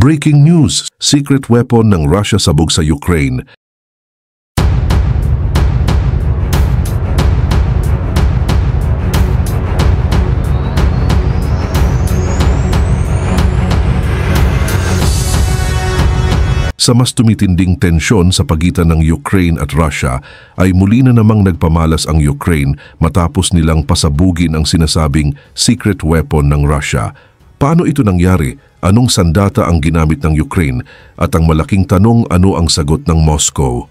Breaking news! Secret weapon ng Russia sabog sa Ukraine. Sa mas tumitinding tensyon sa pagitan ng Ukraine at Russia ay muli na namang nagpamalas ang Ukraine matapos nilang pasabugin ang sinasabing secret weapon ng Russia. Paano ito nangyari? Anong sandata ang ginamit ng Ukraine? At ang malaking tanong, ano ang sagot ng Moscow?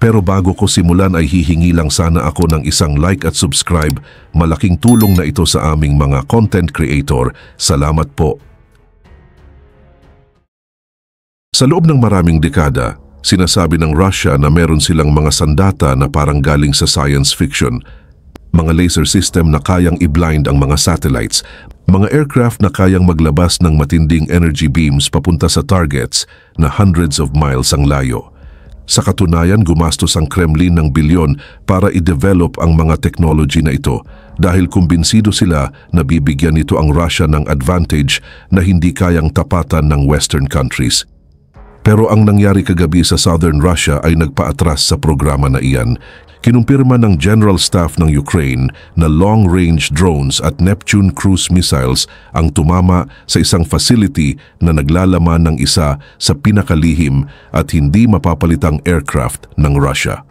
Pero bago ko simulan ay hihingi lang sana ako ng isang like at subscribe. Malaking tulong na ito sa aming mga content creator. Salamat po. Sa loob ng maraming dekada, sinasabi ng Russia na meron silang mga sandata na parang galing sa science fiction. Mga laser system na kayang i-blind ang mga satellites, mga aircraft na kayang maglabas ng matinding energy beams papunta sa targets na hundreds of miles ang layo. Sa katunayan, gumastos ang Kremlin ng bilyon para i-develop ang mga technology na ito dahil kumbinsido sila na bibigyan nito ang Russia ng advantage na hindi kayang tapatan ng Western countries. Pero ang nangyari kagabi sa Southern Russia ay nagpaatras sa programa na iyan. Kinumpirma ng General Staff ng Ukraine na long-range drones at Neptune cruise missiles ang tumama sa isang facility na naglalaman ng isa sa pinakalihim at hindi mapapalitang aircraft ng Russia.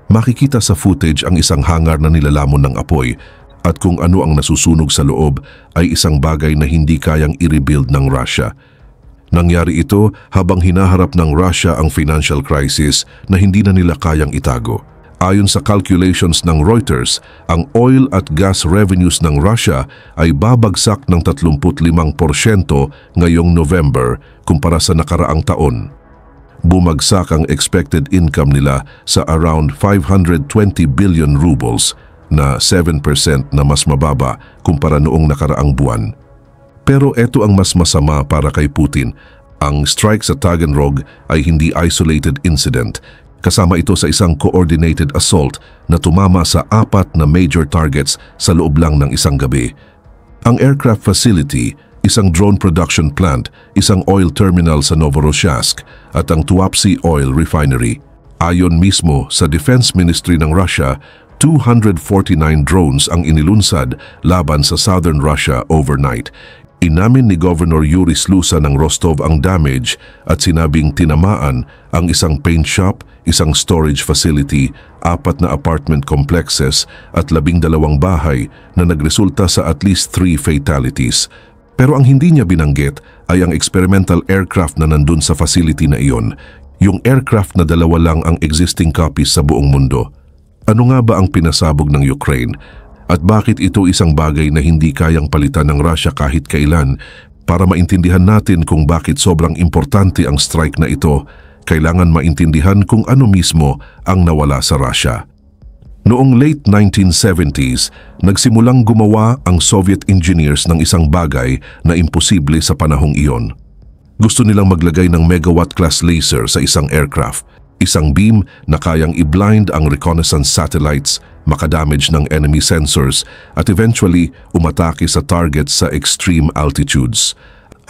Makikita sa footage ang isang hangar na nilalamon ng apoy at kung ano ang nasusunog sa loob ay isang bagay na hindi kayang i-rebuild ng Russia. Nangyari ito habang hinaharap ng Russia ang financial crisis na hindi na nila kayang itago. Ayon sa calculations ng Reuters, ang oil at gas revenues ng Russia ay babagsak ng 35% ngayong November kumpara sa nakaraang taon. Bumagsak ang expected income nila sa around 520 billion rubles na 7% na mas mababa kumpara noong nakaraang buwan. Pero ito ang mas masama para kay Putin. Ang strike sa Taganrog ay hindi isolated incident. Kasama ito sa isang coordinated assault na tumama sa 4 na major targets sa loob lang ng isang gabi. Ang aircraft facility, isang drone production plant, isang oil terminal sa Novorossiysk at ang Tuapse Oil Refinery. Ayon mismo sa Defense Ministry ng Russia, 249 drones ang inilunsad laban sa Southern Russia overnight. Inamin ni Governor Yuri Slusa ng Rostov ang damage at sinabing tinamaan ang isang paint shop, isang storage facility, 4 na apartment complexes at 12 bahay na nagresulta sa at least 3 fatalities. Pero ang hindi niya binanggit ay ang experimental aircraft na nandun sa facility na iyon, yung aircraft na 2 lang ang existing copies sa buong mundo. Ano nga ba ang pinasabog ng Ukraine? At bakit ito isang bagay na hindi kayang palitan ng Russia kahit kailan? Para maintindihan natin kung bakit sobrang importante ang strike na ito, kailangan maintindihan kung ano mismo ang nawala sa Russia. Noong late 1970s, nagsimulang gumawa ang Soviet engineers ng isang bagay na imposible sa panahong iyon. Gusto nilang maglagay ng megawatt-class laser sa isang aircraft, isang beam na kayang i-blind ang reconnaissance satellites, makadamage ng enemy sensors at eventually umatake sa targets sa extreme altitudes.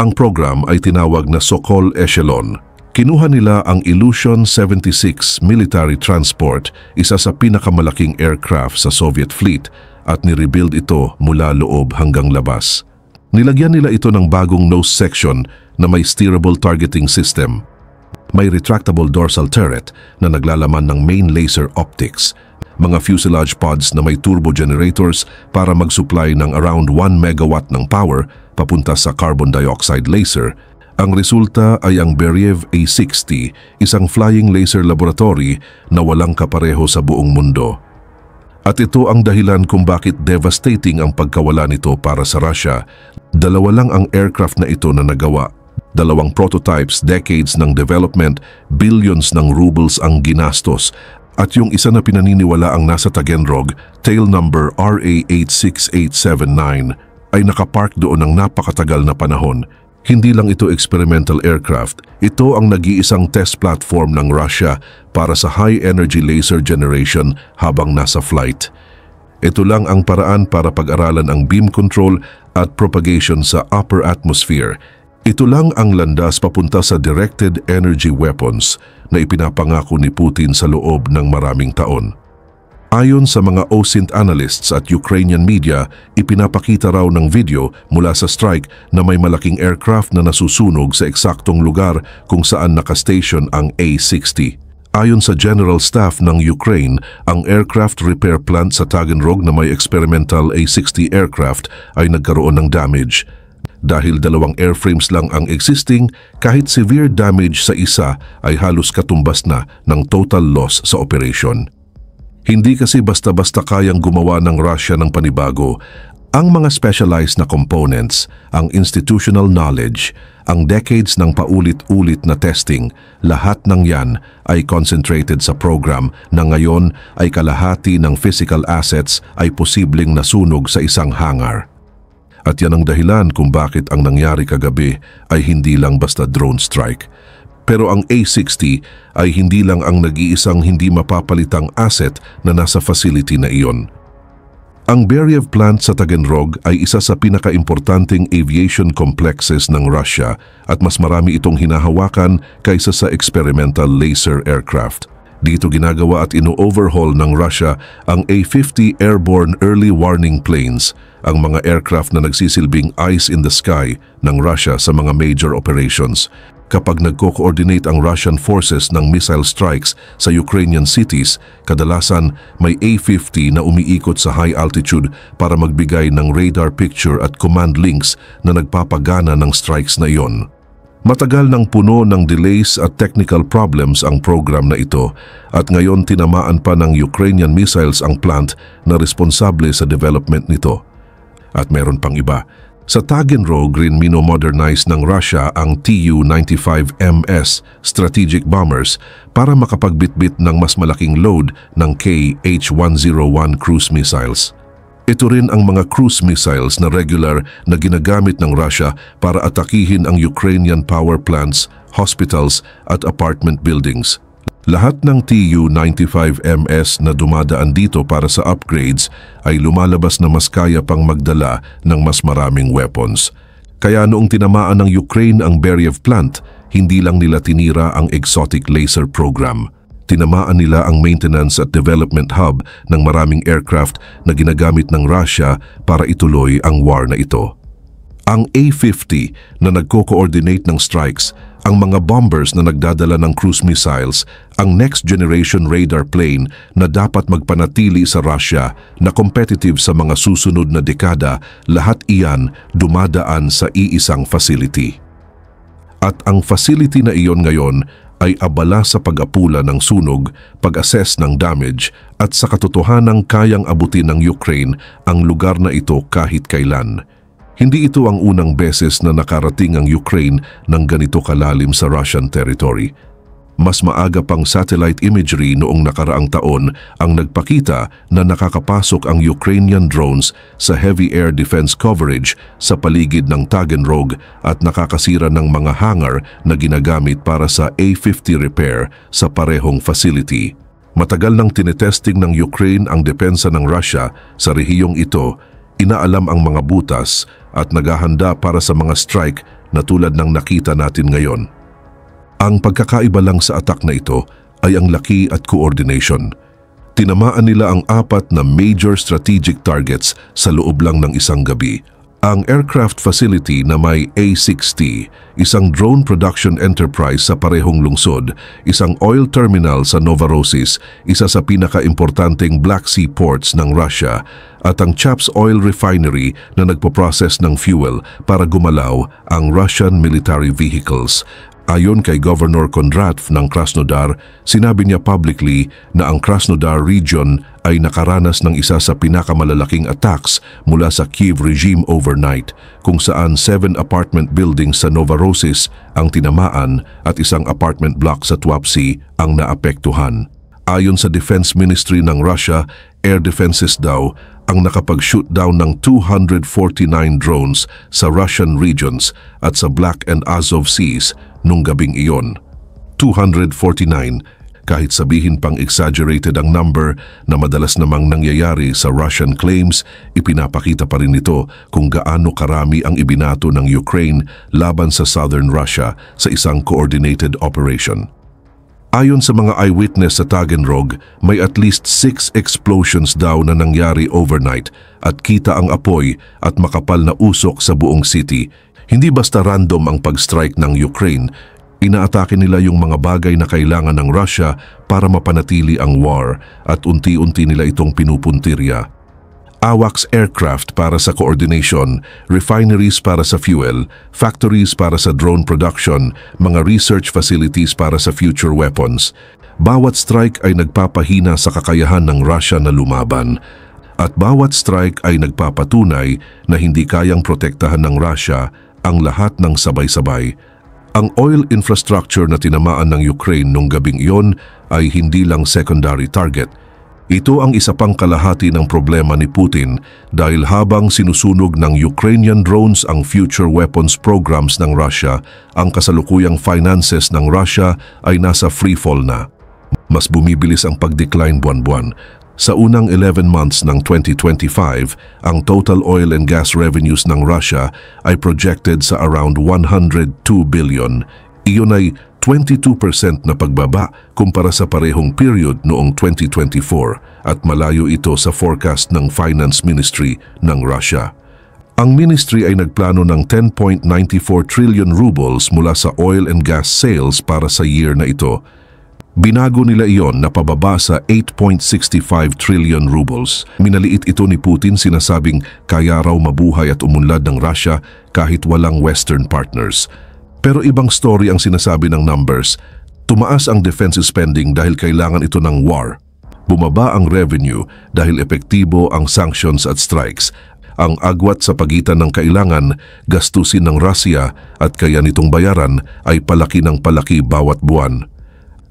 Ang program ay tinawag na Sokol Echelon. Kinuha nila ang Ilyushin 76 military transport, isa sa pinakamalaking aircraft sa Soviet fleet, at nirebuild ito mula loob hanggang labas. Nilagyan nila ito ng bagong nose section na may steerable targeting system. May retractable dorsal turret na naglalaman ng main laser optics, mga fuselage pods na may turbo generators para mag-supply ng around 1 megawatt ng power papunta sa carbon dioxide laser. Ang resulta ay ang Beriev A60, isang flying laser laboratory na walang kapareho sa buong mundo. At ito ang dahilan kung bakit devastating ang pagkawala nito para sa Russia. 2 lang ang aircraft na ito na nagawa. 2 prototypes, decades ng development, billions ng rubles ang ginastos. At yung isa na pinaniniwala ang nasa Taganrog, tail number RA86879, ay nakapark doon ng napakatagal na panahon. Hindi lang ito experimental aircraft, ito ang nag-iisang test platform ng Russia para sa high-energy laser generation habang nasa flight. Ito lang ang paraan para pag-aralan ang beam control at propagation sa upper atmosphere. Ito lang ang landas papunta sa directed energy weapons na ipinapangako ni Putin sa loob ng maraming taon. Ayon sa mga OSINT analysts at Ukrainian media, ipinapakita raw ng video mula sa strike na may malaking aircraft na nasusunog sa eksaktong lugar kung saan nakastation ang A-60. Ayon sa General Staff ng Ukraine, ang aircraft repair plant sa Taganrog na may experimental A-60 aircraft ay nagkaroon ng damage. Dahil 2 airframes lang ang existing, kahit severe damage sa isa ay halos katumbas na ng total loss sa operation. Hindi kasi basta-basta kayang gumawa ng Russia ng panibago. Ang mga specialized na components, ang institutional knowledge, ang decades ng paulit-ulit na testing, lahat ng yan ay concentrated sa program na ngayon ay kalahati ng physical assets ay posibleng nasunog sa isang hangar. At yan ang dahilan kung bakit ang nangyari kagabi ay hindi lang basta drone strike. Pero ang A-60 ay hindi lang ang nag-iisang hindi mapapalitang asset na nasa facility na iyon. Ang Beriev plant sa Taganrog ay isa sa pinakaimportanteng aviation complexes ng Russia at mas marami itong hinahawakan kaysa sa experimental laser aircraft. Dito ginagawa at ino-overhaul ng Russia ang A-50 airborne early warning planes, ang mga aircraft na nagsisilbing eyes in the sky ng Russia sa mga major operations. Kapag nagko-coordinate ang Russian forces ng missile strikes sa Ukrainian cities, kadalasan may A-50 na umiikot sa high altitude para magbigay ng radar picture at command links na nagpapagana ng strikes na iyon. Matagal nang puno ng delays at technical problems ang program na ito at ngayon tinamaan pa ng Ukrainian missiles ang plant na responsable sa development nito. At meron pang iba. Sa Taganrog rin mino-modernize ng Russia ang Tu-95MS strategic bombers para makapagbitbit ng mas malaking load ng Kh-101 cruise missiles. Ito rin ang mga cruise missiles na regular na ginagamit ng Russia para atakihin ang Ukrainian power plants, hospitals at apartment buildings. Lahat ng Tu-95MS na dumadaan dito para sa upgrades ay lumalabas na mas kaya pang magdala ng mas maraming weapons. Kaya noong tinamaan ng Ukraine ang Beriev plant, hindi lang nila tinira ang exotic laser program. Tinamaan nila ang maintenance at development hub ng maraming aircraft na ginagamit ng Russia para ituloy ang war na ito. Ang A-50 na nagko-coordinate ng strikes, ang mga bombers na nagdadala ng cruise missiles, ang next generation radar plane na dapat magpanatili sa Russia na competitive sa mga susunod na dekada, lahat iyan dumadaan sa iisang facility. At ang facility na iyon ngayon ay abala sa pag-apula ng sunog, pag-assess ng damage at sa katotohanang kayang abutin ng Ukraine ang lugar na ito kahit kailan. Hindi ito ang unang beses na nakarating ang Ukraine ng ganito kalalim sa Russian territory. Mas maaga pang satellite imagery noong nakaraang taon ang nagpakita na nakakapasok ang Ukrainian drones sa heavy air defense coverage sa paligid ng Taganrog at nakakasira ng mga hangar na ginagamit para sa A-50 repair sa parehong facility. Matagal nang tinetesting ng Ukraine ang depensa ng Russia sa rehiyong ito, inaalam ang mga butas at naghahanda para sa mga strike na tulad ng nakita natin ngayon. Ang pagkakaiba lang sa attack na ito ay ang laki at coordination. Tinamaan nila ang 4 na major strategic targets sa loob lang ng isang gabi. Ang aircraft facility na may A-60, isang drone production enterprise sa parehong lungsod, isang oil terminal sa Novorossiysk, isa sa pinaka-importanteng Black Sea ports ng Russia, at ang Chaps Oil Refinery na nagpo-process ng fuel para gumalaw ang Russian military vehicles. Ayon kay Governor Kondratov ng Krasnodar, sinabi niya publicly na ang Krasnodar region ay nakaranas ng isa sa pinakamalalaking attacks mula sa Kiev regime overnight, kung saan 7 apartment buildings sa Novorossiysk ang tinamaan at isang apartment block sa Tuapse ang naapektuhan. Ayon sa Defense Ministry ng Russia, air defenses daw ang nakapag-shoot down ng 249 drones sa Russian regions at sa Black and Azov Seas nung gabing iyon. 249, kahit sabihin pang exaggerated ang number na madalas namang nangyayari sa Russian claims, ipinapakita pa rin ito kung gaano karami ang ibinato ng Ukraine laban sa southern Russia sa isang coordinated operation. Ayon sa mga eyewitness sa Taganrog, may at least 6 explosions daw na nangyari overnight at kita ang apoy at makapal na usok sa buong city. Hindi basta random ang pag-strike ng Ukraine, inaatake nila yung mga bagay na kailangan ng Russia para mapanatili ang war at unti-unti nila itong pinupuntirya. AWACS aircraft para sa coordination, refineries para sa fuel, factories para sa drone production, mga research facilities para sa future weapons. Bawat strike ay nagpapahina sa kakayahan ng Russia na lumaban. At bawat strike ay nagpapatunay na hindi kayang protektahan ng Russia ang lahat ng sabay-sabay. Ang oil infrastructure na tinamaan ng Ukraine nung gabing iyon ay hindi lang secondary target. Ito ang isa pang kalahati ng problema ni Putin dahil habang sinusunog ng Ukrainian drones ang future weapons programs ng Russia, ang kasalukuyang finances ng Russia ay nasa freefall na. Mas bumibilis ang pag-decline buwan-buwan. Sa unang 11 months ng 2025, ang total oil and gas revenues ng Russia ay projected sa around 102 billion. Iyon ay 22% na pagbaba kumpara sa parehong period noong 2024 at malayo ito sa forecast ng Finance Ministry ng Russia. Ang ministry ay nagplano ng 10.94 trillion rubles mula sa oil and gas sales para sa year na ito. Binago nila iyon na pababa sa 8.65 trillion rubles. Minaliit ito ni Putin, sinasabing kaya raw mabuhay at umunlad ng Russia kahit walang Western partners. Pero ibang story ang sinasabi ng numbers. Tumaas ang defensive spending dahil kailangan ito ng war. Bumaba ang revenue dahil epektibo ang sanctions at strikes. Ang agwat sa pagitan ng kailangan gastusin ng Russia at kaya nitong bayaran ay palaki ng palaki bawat buwan.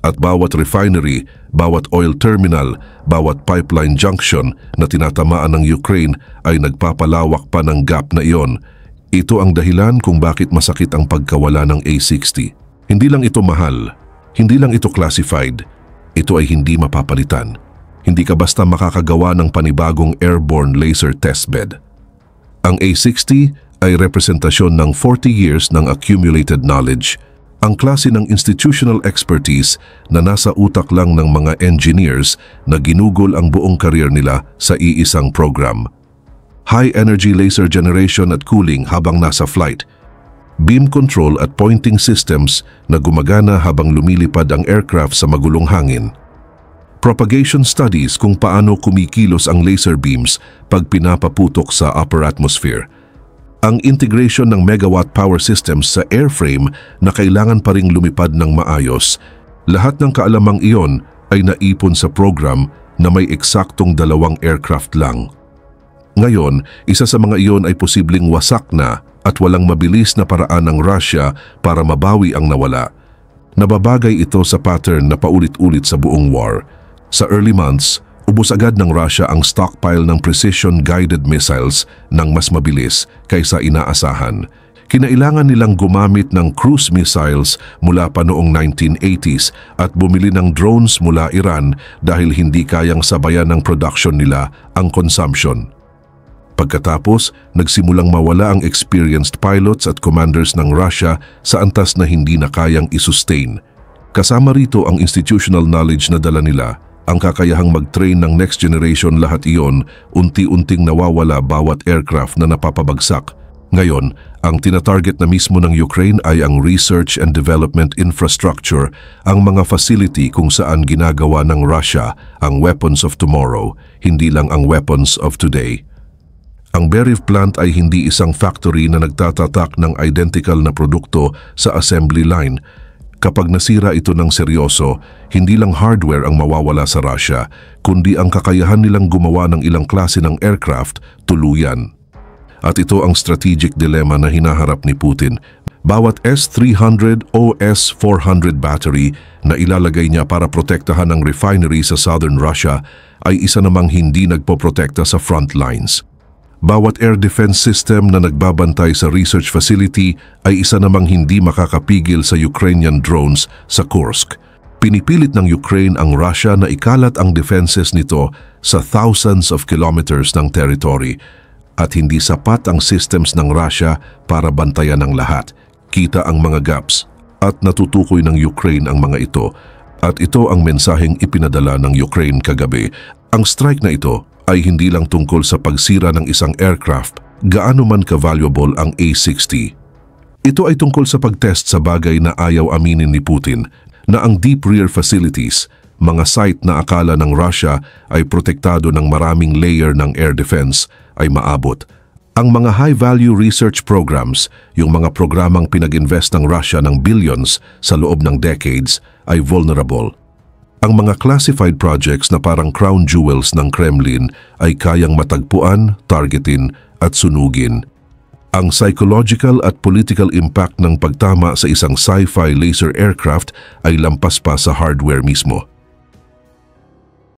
At bawat refinery, bawat oil terminal, bawat pipeline junction na tinatamaan ng Ukraine ay nagpapalawak pa ng gap na iyon. Ito ang dahilan kung bakit masakit ang pagkawala ng A-60. Hindi lang ito mahal, hindi lang ito classified, ito ay hindi mapapalitan. Hindi ka basta makakagawa ng panibagong airborne laser testbed. Ang A-60 ay representasyon ng 40 years ng accumulated knowledge. Ang klase ng institutional expertise na nasa utak lang ng mga engineers na ginugol ang buong career nila sa iisang program. High-energy laser generation at cooling habang nasa flight. Beam control at pointing systems na gumagana habang lumilipad ang aircraft sa magulong hangin. Propagation studies kung paano kumikilos ang laser beams pag pinapaputok sa upper atmosphere. Ang integration ng megawatt power systems sa airframe na kailangan pa ring lumipad ng maayos. Lahat ng kaalamang iyon ay naipon sa program na may eksaktong 2 aircraft lang. Ngayon, isa sa mga iyon ay posibleng wasak na at walang mabilis na paraan ng Russia para mabawi ang nawala. Nababagay ito sa pattern na paulit-ulit sa buong war. Sa early months, ubos agad ng Russia ang stockpile ng precision-guided missiles ng mas mabilis kaysa inaasahan. Kinailangan nilang gumamit ng cruise missiles mula pa noong 1980s at bumili ng drones mula Iran dahil hindi kayang sabayan ng production nila ang consumption. Pagkatapos, nagsimulang mawala ang experienced pilots at commanders ng Russia sa antas na hindi na kayang isustain. Kasama rito ang institutional knowledge na dala nila. Ang kakayahang mag-train ng next generation, lahat iyon, unti-unting nawawala bawat aircraft na napapabagsak. Ngayon, ang tinatarget na mismo ng Ukraine ay ang research and development infrastructure, ang mga facility kung saan ginagawa ng Russia ang weapons of tomorrow, hindi lang ang weapons of today. Ang Beriev plant ay hindi isang factory na nagtatatak ng identical na produkto sa assembly line. Kapag nasira ito ng seryoso, hindi lang hardware ang mawawala sa Russia, kundi ang kakayahan nilang gumawa ng ilang klase ng aircraft tuluyan. At ito ang strategic dilemma na hinaharap ni Putin. Bawat S-300 o S-400 battery na ilalagay niya para protektahan ang refinery sa southern Russia ay isa namang hindi nagpoprotekta sa front lines. Bawat air defense system na nagbabantay sa research facility ay isa namang hindi makakapigil sa Ukrainian drones sa Kursk. Pinipilit ng Ukraine ang Russia na ikalat ang defenses nito sa thousands of kilometers ng territory at hindi sapat ang systems ng Russia para bantayan ang lahat. Kita ang mga gaps at natutukoy ng Ukraine ang mga ito at ito ang mensaheng ipinadala ng Ukraine kagabi. Ang strike na ito ay hindi lang tungkol sa pagsira ng isang aircraft, gaano man ka-valuable ang A-60. Ito ay tungkol sa pagtest sa bagay na ayaw aminin ni Putin, na ang deep rear facilities, mga site na akala ng Russia ay protektado ng maraming layer ng air defense, ay maabot. Ang mga high-value research programs, yung mga programang pinag-invest ng Russia ng billions sa loob ng decades, ay vulnerable. Ang mga classified projects na parang crown jewels ng Kremlin ay kayang matagpuan, targetin at sunugin. Ang psychological at political impact ng pagtama sa isang sci-fi laser aircraft ay lampas pa sa hardware mismo.